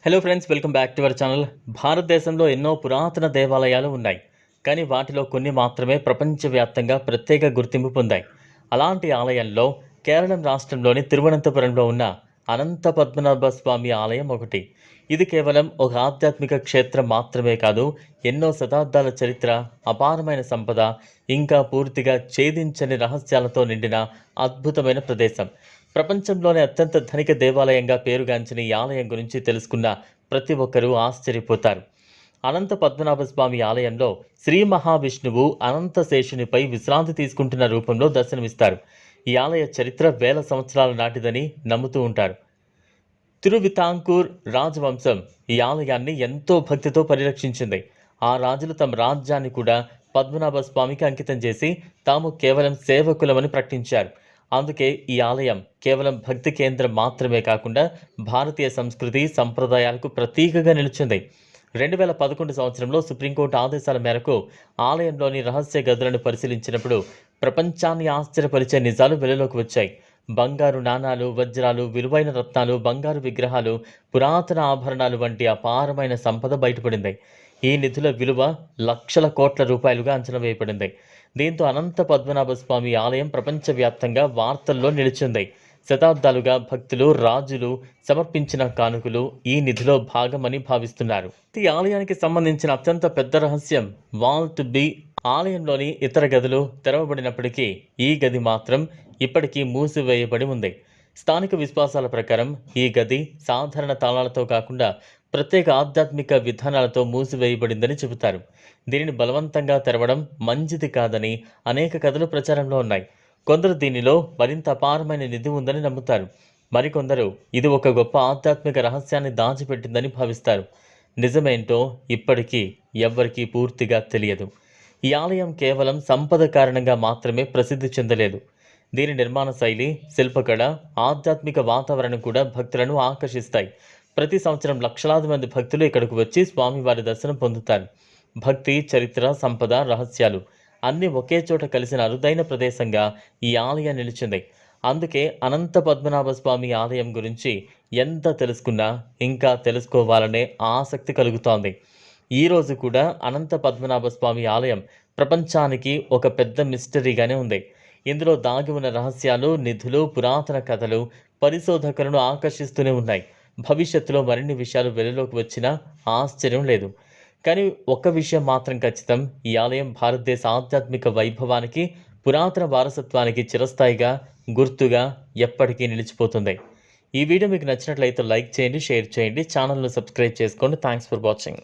Hello friends, welcome back to our channel. భారతదేశంలో ఎన్నో పురాతన దేవాలయాలు ఉన్నాయి, కానీ వాటిలో కొన్ని మాత్రమే ప్రపంచవ్యాప్తంగా ప్రత్యేక గుర్తింపు పొందాయి. అలాంటి ఆలయంలో కేరళం రాష్ట్రంలోని తిరువనంతపురంలో ఉన్న అనంత పద్మనాభ స్వామి ఆలయం ఒకటి. ఇది కేవలం ఒక ఆధ్యాత్మిక క్షేత్రం మాత్రమే కాదు, ఎన్నో శతాబ్దాల చరిత్ర, అపారమైన సంపద, ఇంకా పూర్తిగా ఛేదించని రహస్యాలతో నిండిన అద్భుతమైన ప్రదేశం. ప్రపంచంలోనే అత్యంత ధనిక దేవాలయంగా పేరుగాంచిన ఈ ఆలయం గురించి తెలుసుకున్న ప్రతి ఒక్కరూ ఆశ్చర్యపోతారు. అనంత పద్మనాభ స్వామి ఆలయంలో శ్రీ మహావిష్ణువు అనంత శేషునిపై విశ్రాంతి తీసుకుంటున్న రూపంలో దర్శనమిస్తారు. ఈ ఆలయ చరిత్ర వేల సంవత్సరాల నాటిదని నమ్ముతూ ఉంటారు. తిరువితాంకూర్ రాజవంశం ఈ ఆలయాన్ని ఎంతో భక్తితో పరిరక్షించింది. ఆ రాజులు తమ రాజ్యాన్ని కూడా పద్మనాభ స్వామికి అంకితం చేసి తాము కేవలం సేవకులమని ప్రకటించారు. అందుకే ఈ ఆలయం కేవలం భక్తి కేంద్రం మాత్రమే కాకుండా భారతీయ సంస్కృతి సంప్రదాయాలకు ప్రతీకగా నిలిచింది. 2011 సంవత్సరంలో సుప్రీంకోర్టు ఆదేశాల మేరకు ఆలయంలోని రహస్య గదులను పరిశీలించినప్పుడు ప్రపంచాన్ని ఆశ్చర్యపరిచే నిజాలు వెలుగులోకి వచ్చాయి. బంగారు నాణాలు, వజ్రాలు, విలువైన రత్నాలు, బంగారు విగ్రహాలు, పురాతన ఆభరణాలు వంటి అపారమైన సంపద బయటపడింది. ఈ నిధుల విలువ లక్షల కోట్ల రూపాయలుగా అంచనా వేయబడింది. దీంతో అనంత పద్మనాభ స్వామి ఆలయం ప్రపంచవ్యాప్తంగా వార్తల్లో నిలిచింది. శతాబ్దాలుగా భక్తులు, రాజులు సమర్పించిన కానుకలు ఈ నిధిలో భాగమని భావిస్తున్నారు. ఈ ఆలయానికి సంబంధించిన అత్యంత పెద్ద రహస్యం వాల్ట్ బి. ఆలయంలోని ఇతర గదులు తెరవబడినప్పటికీ ఈ గది మాత్రం ఇప్పటికీ మూసివేయబడి ఉంది. స్థానిక విశ్వాసాల ప్రకారం ఈ గది సాధారణ తాళాలతో కాకుండా ప్రత్యేక ఆధ్యాత్మిక విధానాలతో మూసివేయబడిందని చెబుతారు. దీనిని బలవంతంగా తెరవడం మంచిది కాదని అనేక కథలు ప్రచారంలో ఉన్నాయి. కొందరు దీనిలో మరింత అపారమైన నిధి ఉందని నమ్ముతారు. మరికొందరు ఇది ఒక గొప్ప ఆధ్యాత్మిక రహస్యాన్ని దాచిపెట్టిందని భావిస్తారు. నిజమేంటో ఇప్పటికీ ఎవ్వరికీ పూర్తిగా తెలియదు. ఈ ఆలయం కేవలం సంపద కారణంగా మాత్రమే ప్రసిద్ధి చెందలేదు. దీని నిర్మాణ శైలి, శిల్పకళ, ఆధ్యాత్మిక వాతావరణం కూడా భక్తులను ఆకర్షిస్తాయి. ప్రతి సంవత్సరం లక్షలాది మంది భక్తులు ఇక్కడకు వచ్చి స్వామివారి దర్శనం పొందుతారు. భక్తి, చరిత్ర, సంపద, రహస్యాలు అన్నీ ఒకే చోట కలిసిన అరుదైన ప్రదేశంగా ఈ ఆలయం నిలిచింది. అందుకే అనంత పద్మనాభ స్వామి ఆలయం గురించి ఎంత తెలుసుకున్నా ఇంకా తెలుసుకోవాలనే ఆసక్తి కలుగుతోంది. ఈరోజు కూడా అనంత పద్మనాభ స్వామి ఆలయం ప్రపంచానికి ఒక పెద్ద మిస్టరీగానే ఉంది. ఇందులో దాగి ఉన్న రహస్యాలు, నిధులు, పురాతన కథలు పరిశోధకులను ఆకర్షిస్తూనే ఉన్నాయి. భవిష్యత్తులో మరిన్ని విషయాలు వెలుగులోకి వచ్చినా ఆశ్చర్యం లేదు. కానీ ఒక్క విషయం మాత్రం ఖచ్చితం, ఈ ఆలయం భారతదేశ ఆధ్యాత్మిక వైభవానికి, పురాతన వారసత్వానికి చిరస్థాయిగా గుర్తుగా ఎప్పటికీ నిలిచిపోతుంది. ఈ వీడియో మీకు నచ్చినట్లయితే లైక్ చేయండి, షేర్ చేయండి, ఛానల్ను సబ్స్క్రైబ్ చేసుకోండి. Thanks for watching.